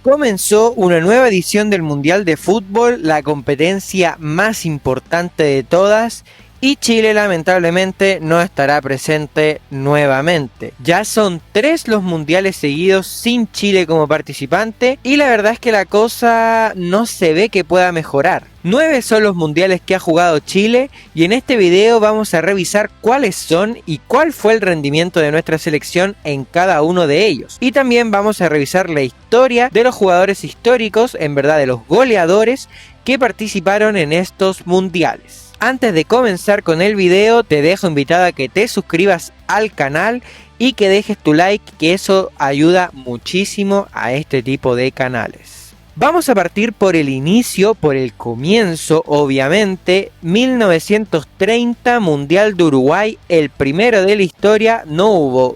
Comenzó una nueva edición del Mundial de Fútbol, la competencia más importante de todas, y Chile lamentablemente no estará presente nuevamente. Ya son 3 los mundiales seguidos sin Chile como participante, y la verdad es que la cosa no se ve que pueda mejorar. 9 son los mundiales que ha jugado Chile, y en este video vamos a revisar cuáles son y cuál fue el rendimiento de nuestra selección en cada uno de ellos. Y también vamos a revisar la historia de los jugadores históricos, en verdad de los goleadores, que participaron en estos mundiales. Antes de comenzar con el video, te dejo invitado a que te suscribas al canal y que dejes tu like, que eso ayuda muchísimo a este tipo de canales. Vamos a partir por el inicio, por el comienzo, obviamente. 1930, Mundial de Uruguay, el primero de la historia. No hubo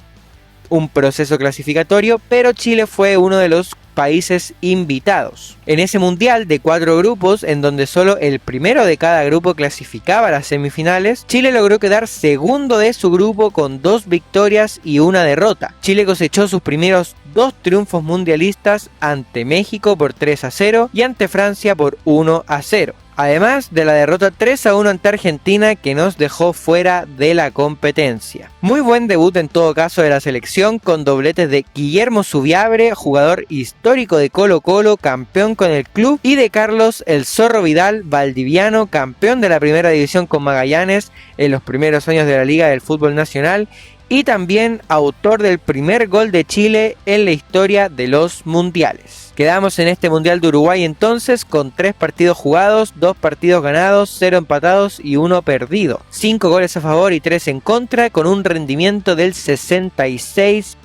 un proceso clasificatorio, pero Chile fue uno de los países invitados. En ese mundial de 4 grupos, en donde solo el primero de cada grupo clasificaba a las semifinales, Chile logró quedar segundo de su grupo con 2 victorias y 1 derrota. Chile cosechó sus primeros 2 triunfos mundialistas ante México por 3-0 y ante Francia por 1-0. Además de la derrota 3-1 ante Argentina, que nos dejó fuera de la competencia. Muy buen debut en todo caso de la selección, con dobletes de Guillermo Zubiabre, jugador histórico de Colo-Colo, campeón con el club, y de Carlos El Zorro Vidal, valdiviano, campeón de la primera división con Magallanes en los primeros años de la Liga del Fútbol Nacional, y también autor del primer gol de Chile en la historia de los mundiales. Quedamos en este Mundial de Uruguay entonces con 3 partidos jugados, 2 partidos ganados, 0 empatados y 1 perdido. 5 goles a favor y 3 en contra, con un rendimiento del 66%.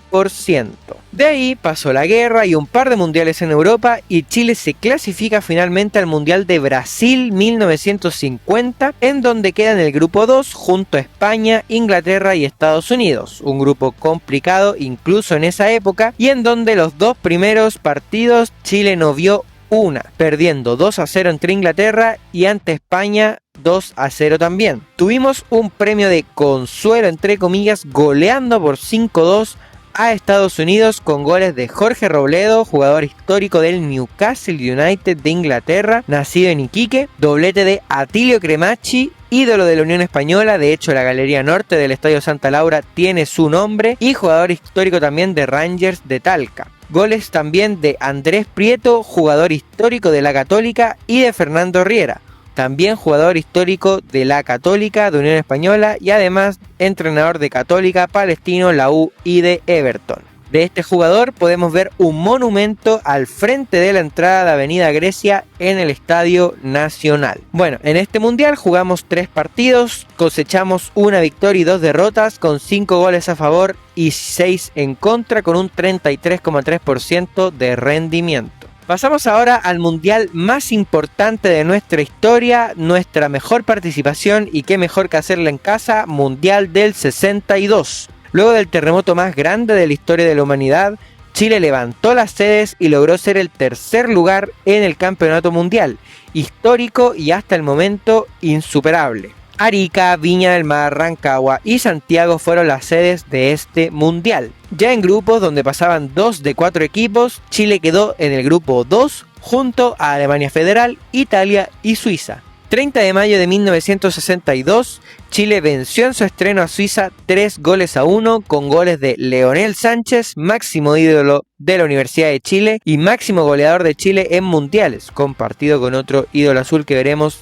De ahí pasó la guerra y un par de mundiales en Europa, y Chile se clasifica finalmente al Mundial de Brasil 1950, en donde queda en el grupo 2 junto a España, Inglaterra y Estados Unidos. Un grupo complicado incluso en esa época, y en donde los 2 primeros partidos Chile no vio una, perdiendo 2-0 entre Inglaterra y ante España 2-0 también. Tuvimos un premio de consuelo entre comillas, goleando por 5-2 a Estados Unidos con goles de Jorge Robledo, jugador histórico del Newcastle United de Inglaterra, nacido en Iquique, doblete de Atilio Cremacci, ídolo de la Unión Española, de hecho la Galería Norte del Estadio Santa Laura tiene su nombre, y jugador histórico también de Rangers de Talca. Goles también de Andrés Prieto, jugador histórico de la Católica, y de Fernando Riera, también jugador histórico de la Católica, de Unión Española, y además entrenador de Católica, Palestino, la U y de Everton. De este jugador podemos ver un monumento al frente de la entrada de Avenida Grecia en el Estadio Nacional. Bueno, en este mundial jugamos 3 partidos, cosechamos 1 victoria y 2 derrotas, con 5 goles a favor y 6 en contra, con un 33,3% de rendimiento. Pasamos ahora al mundial más importante de nuestra historia, nuestra mejor participación, y qué mejor que hacerla en casa, Mundial del 62. Luego del terremoto más grande de la historia de la humanidad, Chile levantó las sedes y logró ser el tercer lugar en el campeonato mundial, histórico y hasta el momento insuperable. Arica, Viña del Mar, Rancagua y Santiago fueron las sedes de este mundial. Ya en grupos donde pasaban 2 de 4 equipos, Chile quedó en el grupo 2 junto a Alemania Federal, Italia y Suiza. 30 de mayo de 1962, Chile venció en su estreno a Suiza 3-1 con goles de Leonel Sánchez, máximo ídolo de la Universidad de Chile y máximo goleador de Chile en mundiales, compartido con otro ídolo azul que veremos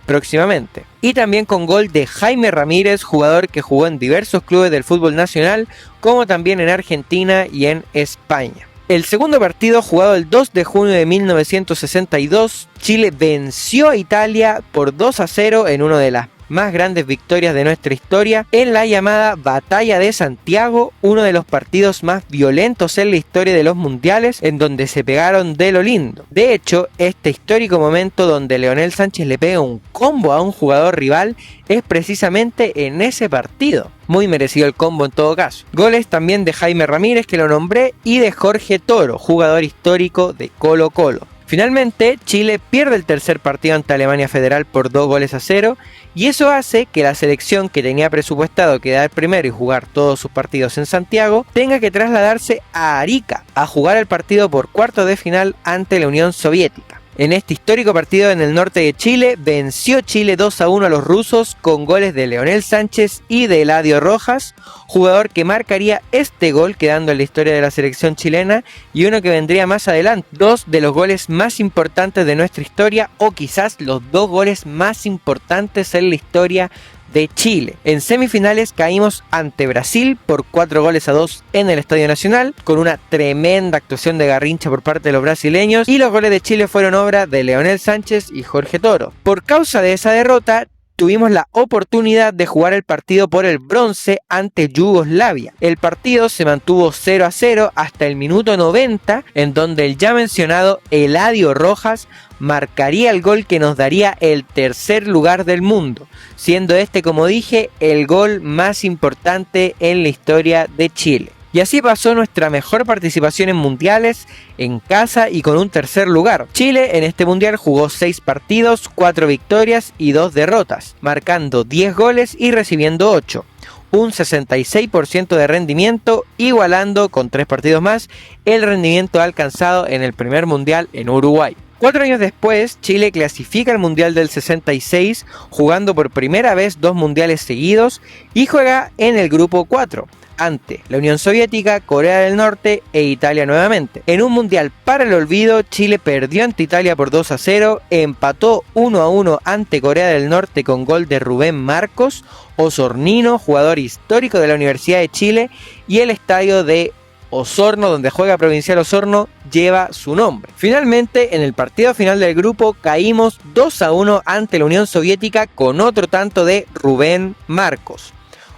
próximamente. Y también con gol de Jaime Ramírez, jugador que jugó en diversos clubes del fútbol nacional, como también en Argentina y en España. El segundo partido, jugado el 2 de junio de 1962, Chile venció a Italia por 2-0 en una de las más grandes victorias de nuestra historia, en la llamada Batalla de Santiago, uno de los partidos más violentos en la historia de los mundiales, en donde se pegaron de lo lindo. De hecho, este histórico momento donde Leonel Sánchez le pega un combo a un jugador rival es precisamente en ese partido. Muy merecido el combo en todo caso. Goles también de Jaime Ramírez, que lo nombré, y de Jorge Toro, jugador histórico de Colo-Colo. Finalmente, Chile pierde el tercer partido ante Alemania Federal por 2-0 y eso hace que la selección que tenía presupuestado quedar primero y jugar todos sus partidos en Santiago tenga que trasladarse a Arica a jugar el partido por cuartos de final ante la Unión Soviética. En este histórico partido en el norte de Chile, venció Chile 2-1 a los rusos con goles de Leonel Sánchez y de Eladio Rojas, jugador que marcaría este gol quedando en la historia de la selección chilena y uno que vendría más adelante. Dos de los goles más importantes de nuestra historia o quizás los dos goles más importantes en la historia de Chile. En semifinales caímos ante Brasil por 4-2 en el Estadio Nacional, con una tremenda actuación de Garrincha por parte de los brasileños, y los goles de Chile fueron obra de Leonel Sánchez y Jorge Toro. Por causa de esa derrota, tuvimos la oportunidad de jugar el partido por el bronce ante Yugoslavia. El partido se mantuvo 0-0 hasta el minuto 90, en donde el ya mencionado Eladio Rojas marcaría el gol que nos daría el tercer lugar del mundo, siendo este, como dije, el gol más importante en la historia de Chile. Y así pasó nuestra mejor participación en mundiales en casa y con un tercer lugar. Chile en este mundial jugó 6 partidos, 4 victorias y 2 derrotas, marcando 10 goles y recibiendo 8. Un 66% de rendimiento, igualando con 3 partidos más el rendimiento alcanzado en el primer mundial en Uruguay. 4 años después, Chile clasifica al Mundial del 66, jugando por primera vez 2 mundiales seguidos y juega en el grupo 4. Ante la Unión Soviética, Corea del Norte e Italia nuevamente. En un mundial para el olvido, Chile perdió ante Italia por 2-0, empató 1-1 ante Corea del Norte con gol de Rubén Marcos, osornino, jugador histórico de la Universidad de Chile, y el estadio de Osorno, donde juega Provincial Osorno, lleva su nombre. Finalmente, en el partido final del grupo, caímos 2-1 ante la Unión Soviética con otro tanto de Rubén Marcos.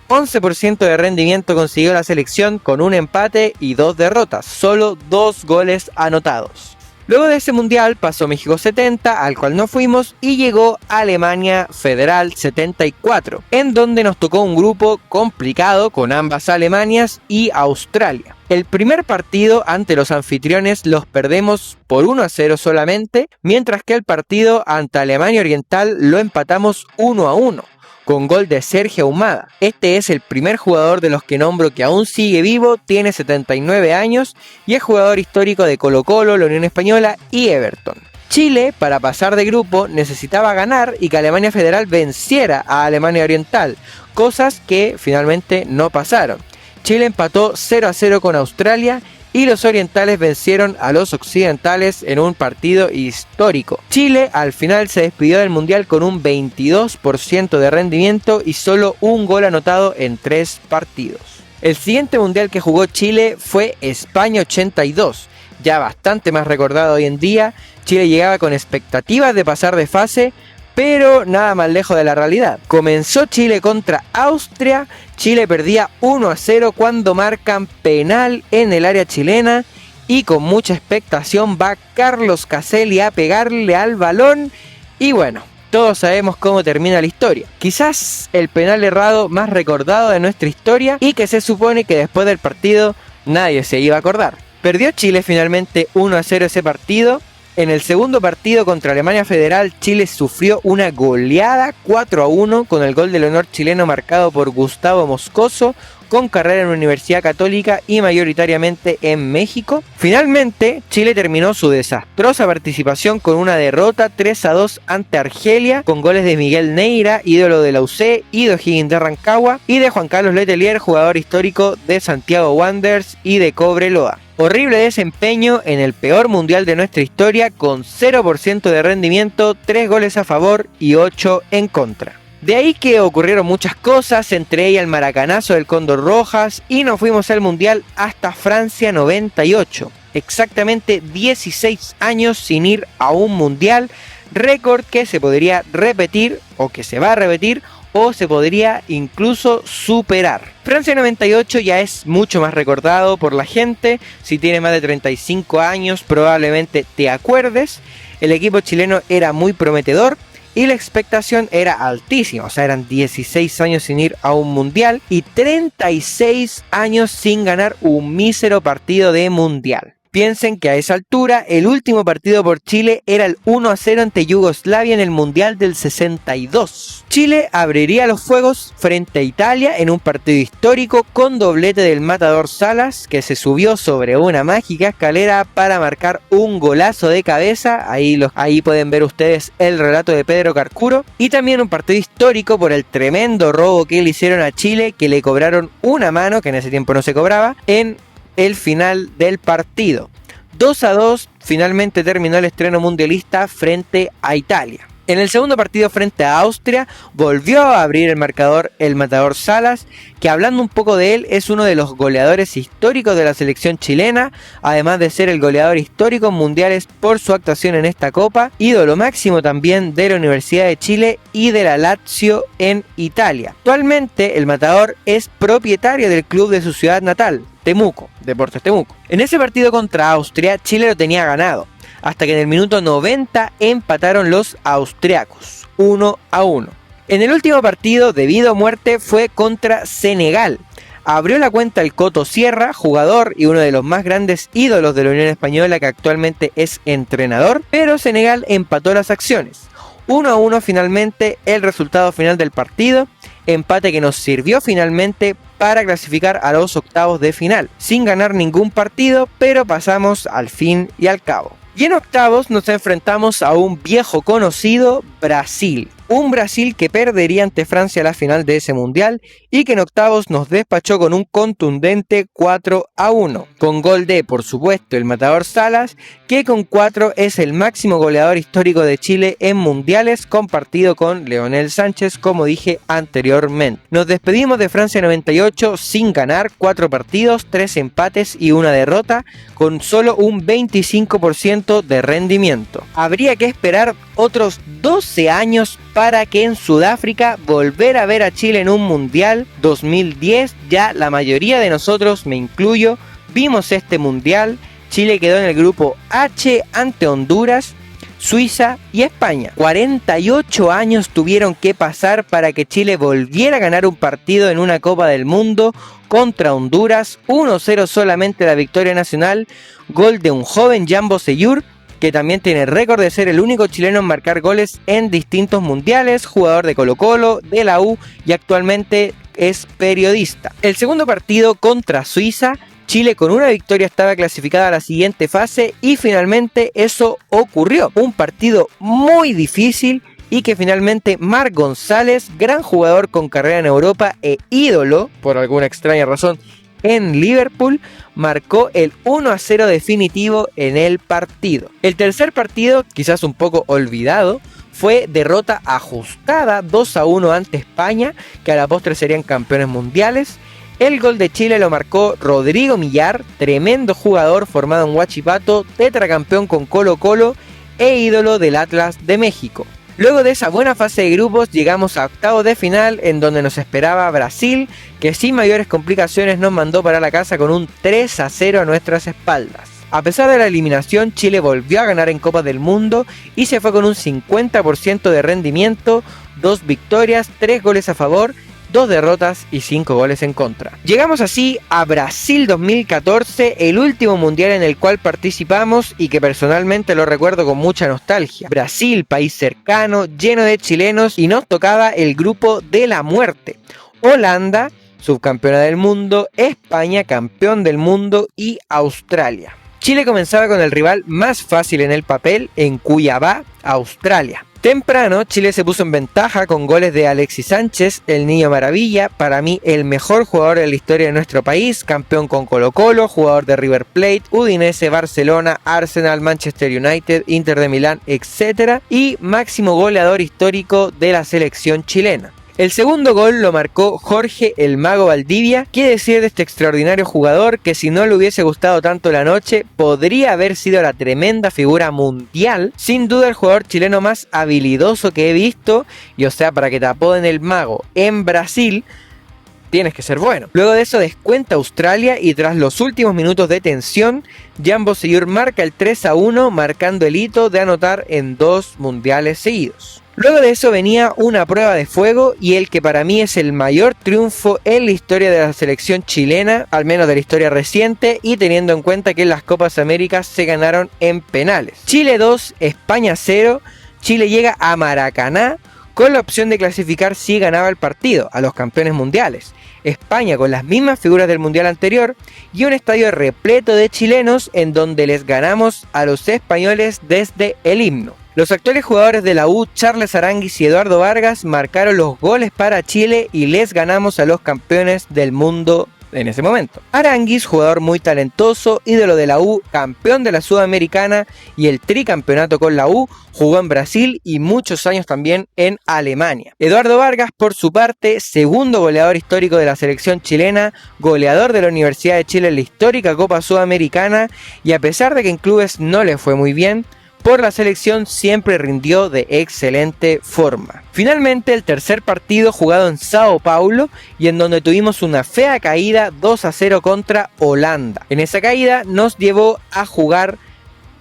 11% de rendimiento consiguió la selección con un empate y 2 derrotas, solo 2 goles anotados. Luego de ese mundial pasó México 70, al cual no fuimos, y llegó Alemania Federal 74, en donde nos tocó un grupo complicado con ambas Alemanias y Australia. El primer partido ante los anfitriones los perdemos por 1-0 solamente, mientras que el partido ante Alemania Oriental lo empatamos 1-1. Con gol de Sergio Ahumada. Este es el primer jugador de los que nombro que aún sigue vivo, tiene 79 años y es jugador histórico de Colo-Colo, la Unión Española y Everton. Chile, para pasar de grupo, necesitaba ganar y que Alemania Federal venciera a Alemania Oriental, cosas que finalmente no pasaron. Chile empató 0-0 con Australia y los orientales vencieron a los occidentales en un partido histórico. Chile al final se despidió del mundial con un 22% de rendimiento y solo un gol anotado en 3 partidos. El siguiente mundial que jugó Chile fue España 82, ya bastante más recordado hoy en día. Chile llegaba con expectativas de pasar de fase, pero nada más lejos de la realidad. Comenzó Chile contra Austria, Chile perdía 1-0 cuando marcan penal en el área chilena y con mucha expectación va Carlos Caselli a pegarle al balón y bueno, todos sabemos cómo termina la historia. Quizás el penal errado más recordado de nuestra historia y que se supone que después del partido nadie se iba a acordar. Perdió Chile finalmente 1-0 ese partido. En el segundo partido contra Alemania Federal, Chile sufrió una goleada 4-1 con el gol del honor chileno marcado por Gustavo Moscoso, con carrera en la Universidad Católica y mayoritariamente en México. Finalmente, Chile terminó su desastrosa participación con una derrota 3-2 ante Argelia, con goles de Miguel Neira, ídolo de la UC, y de O'Higgins de Rancagua, y de Juan Carlos Letelier, jugador histórico de Santiago Wanderers y de Cobreloa. Horrible desempeño en el peor mundial de nuestra historia, con 0% de rendimiento, 3 goles a favor y 8 en contra. De ahí que ocurrieron muchas cosas, entre ellas el maracanazo del Cóndor Rojas, y nos fuimos al mundial hasta Francia 98. Exactamente 16 años sin ir a un mundial, récord que se podría repetir o que se va a repetir o se podría incluso superar. Francia 98 ya es mucho más recordado por la gente. Si tienes más de 35 años probablemente te acuerdes. El equipo chileno era muy prometedor y la expectación era altísima. O sea, eran 16 años sin ir a un mundial y 36 años sin ganar un mísero partido de mundial. Piensen que a esa altura el último partido por Chile era el 1-0 ante Yugoslavia en el Mundial del 62. Chile abriría los fuegos frente a Italia en un partido histórico con doblete del matador Salas, que se subió sobre una mágica escalera para marcar un golazo de cabeza. Ahí pueden ver ustedes el relato de Pedro Carcuro. Y también un partido histórico por el tremendo robo que le hicieron a Chile, que le cobraron una mano, que en ese tiempo no se cobraba, en el final del partido. 2-2 finalmente terminó el estreno mundialista frente a Italia. En el segundo partido frente a Austria volvió a abrir el marcador el matador Salas, que hablando un poco de él es uno de los goleadores históricos de la selección chilena, además de ser el goleador histórico en mundiales por su actuación en esta copa, ídolo máximo también de la Universidad de Chile y de la Lazio en Italia. Actualmente el matador es propietario del club de su ciudad natal, Temuco, Deportes Temuco. En ese partido contra Austria, Chile lo tenía ganado, hasta que en el minuto 90 empataron los austriacos, 1-1. En el último partido, debido a muerte, fue contra Senegal. Abrió la cuenta el Coto Sierra, jugador y uno de los más grandes ídolos de la Unión Española, que actualmente es entrenador, pero Senegal empató las acciones. 1-1 finalmente el resultado final del partido, empate que nos sirvió finalmente para clasificar a los octavos de final, sin ganar ningún partido, pero pasamos al fin y al cabo. Y en octavos nos enfrentamos a un viejo conocido, Brasil. Un Brasil que perdería ante Francia la final de ese mundial y que en octavos nos despachó con un contundente 4-1. Con gol de, por supuesto, el matador Salas, que con 4 es el máximo goleador histórico de Chile en mundiales, compartido con Leonel Sánchez, como dije anteriormente. Nos despedimos de Francia 98 sin ganar, 4 partidos, 3 empates y una derrota, con solo un 25% de rendimiento. Habría que esperar otros 12 años para que en Sudáfrica volver a ver a Chile en un mundial. 2010, ya la mayoría de nosotros, me incluyo, vimos este mundial. Chile quedó en el grupo H ante Honduras, Suiza y España. 48 años tuvieron que pasar para que Chile volviera a ganar un partido en una Copa del Mundo contra Honduras. 1-0 solamente la victoria nacional, gol de un joven Jambo Seyur, que también tiene récord de ser el único chileno en marcar goles en distintos mundiales, jugador de Colo-Colo, de la U y actualmente es periodista. El segundo partido contra Suiza, Chile con una victoria estaba clasificada a la siguiente fase y finalmente eso ocurrió. Un partido muy difícil y que finalmente Marc González, gran jugador con carrera en Europa e ídolo, por alguna extraña razón, en Liverpool, marcó el 1-0 definitivo en el partido. El tercer partido, quizás un poco olvidado, fue derrota ajustada 2-1 ante España, que a la postre serían campeones mundiales. El gol de Chile lo marcó Rodrigo Millar, tremendo jugador formado en Huachipato, tetracampeón con Colo-Colo e ídolo del Atlas de México. Luego de esa buena fase de grupos llegamos a octavos de final, en donde nos esperaba Brasil, que sin mayores complicaciones nos mandó para la casa con un 3-0 a nuestras espaldas. A pesar de la eliminación, Chile volvió a ganar en Copa del Mundo y se fue con un 50% de rendimiento, 2 victorias, 3 goles a favor, 2 derrotas y 5 goles en contra. Llegamos así a Brasil 2014, el último mundial en el cual participamos y que personalmente lo recuerdo con mucha nostalgia. Brasil, país cercano, lleno de chilenos, y nos tocaba el grupo de la muerte. Holanda, subcampeona del mundo, España, campeón del mundo, y Australia. Chile comenzaba con el rival más fácil en el papel, en Cuiabá, Australia. Temprano, Chile se puso en ventaja con goles de Alexis Sánchez, el Niño Maravilla, para mí el mejor jugador de la historia de nuestro país, campeón con Colo-Colo, jugador de River Plate, Udinese, Barcelona, Arsenal, Manchester United, Inter de Milán, etc. y máximo goleador histórico de la selección chilena. El segundo gol lo marcó Jorge el Mago Valdivia. ¿Qué decir de este extraordinario jugador que, si no le hubiese gustado tanto la noche, podría haber sido la tremenda figura mundial? Sin duda el jugador chileno más habilidoso que he visto, y o sea, para que te apoden el Mago en Brasil, tienes que ser bueno. Luego de eso descuenta Australia y tras los últimos minutos de tensión, Jan Bossellur marca el 3-1, marcando el hito de anotar en 2 mundiales seguidos. Luego de eso venía una prueba de fuego y el que para mí es el mayor triunfo en la historia de la selección chilena, al menos de la historia reciente, y teniendo en cuenta que las Copas Américas se ganaron en penales. Chile 2, España 0, Chile llega a Maracaná con la opción de clasificar si ganaba el partido a los campeones mundiales. España con las mismas figuras del mundial anterior y un estadio repleto de chilenos en donde les ganamos a los españoles desde el himno. Los actuales jugadores de la U, Charles Aránguiz y Eduardo Vargas, marcaron los goles para Chile y les ganamos a los campeones del mundo en ese momento. Aránguiz, jugador muy talentoso, ídolo de la U, campeón de la Sudamericana y el tricampeonato con la U, jugó en Brasil y muchos años también en Alemania. Eduardo Vargas, por su parte, segundo goleador histórico de la selección chilena, goleador de la Universidad de Chile en la histórica Copa Sudamericana, y a pesar de que en clubes no le fue muy bien, por la selección siempre rindió de excelente forma. Finalmente, el tercer partido jugado en Sao Paulo y en donde tuvimos una fea caída 2-0 contra Holanda. En esa caída nos llevó a jugar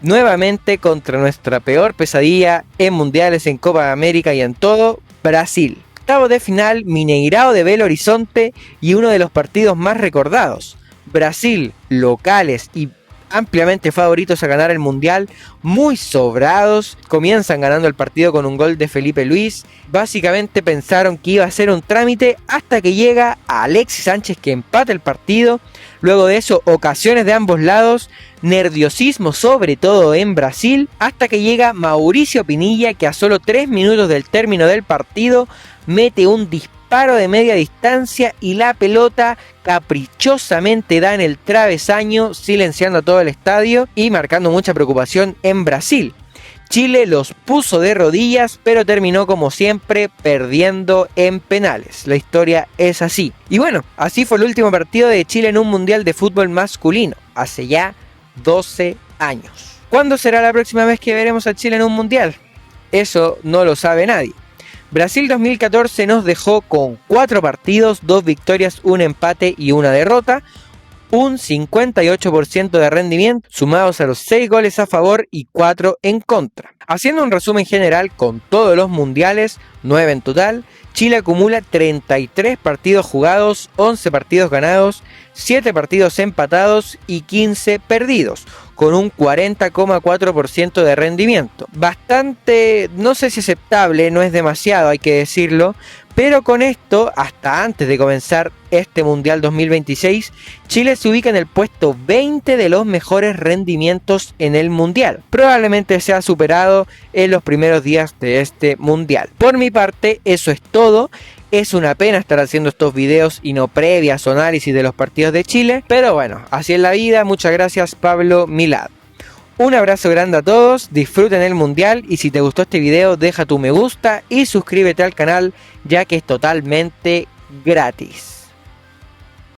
nuevamente contra nuestra peor pesadilla en mundiales, en Copa América y en todo, Brasil. Octavo de final, Mineirao de Belo Horizonte y uno de los partidos más recordados. Brasil, locales y ampliamente favoritos a ganar el mundial, muy sobrados, comienzan ganando el partido con un gol de Felipe Luis. Básicamente pensaron que iba a ser un trámite hasta que llega Alexis Sánchez que empata el partido. Luego de eso, ocasiones de ambos lados, nerviosismo sobre todo en Brasil, hasta que llega Mauricio Pinilla que a solo 3 minutos del término del partido mete un disparo de media distancia y la pelota caprichosamente da en el travesaño, silenciando a todo el estadio y marcando mucha preocupación en Brasil. Chile los puso de rodillas, pero terminó como siempre perdiendo en penales. La historia es así. Y bueno, así fue el último partido de Chile en un mundial de fútbol masculino, hace ya 12 años. ¿Cuándo será la próxima vez que veremos a Chile en un mundial? Eso no lo sabe nadie. Brasil 2014 nos dejó con 4 partidos, 2 victorias, un empate y una derrota, un 58% de rendimiento, sumados a los 6 goles a favor y 4 en contra. Haciendo un resumen general con todos los mundiales, 9 en total, Chile acumula 33 partidos jugados, 11 partidos ganados, 7 partidos empatados y 15 perdidos, con un 40,4% de rendimiento. Bastante, no sé si aceptable, no es demasiado, hay que decirlo, pero con esto, hasta antes de comenzar este Mundial 2026, Chile se ubica en el puesto 20 de los mejores rendimientos en el Mundial. Probablemente sea superado en los primeros días de este Mundial. Por mi parte, eso es todo. Es una pena estar haciendo estos videos y no previas o análisis de los partidos de Chile, pero bueno, así es la vida. Muchas gracias, Pablo Milad. Un abrazo grande a todos, disfruten el mundial y si te gustó este video deja tu me gusta y suscríbete al canal ya que es totalmente gratis.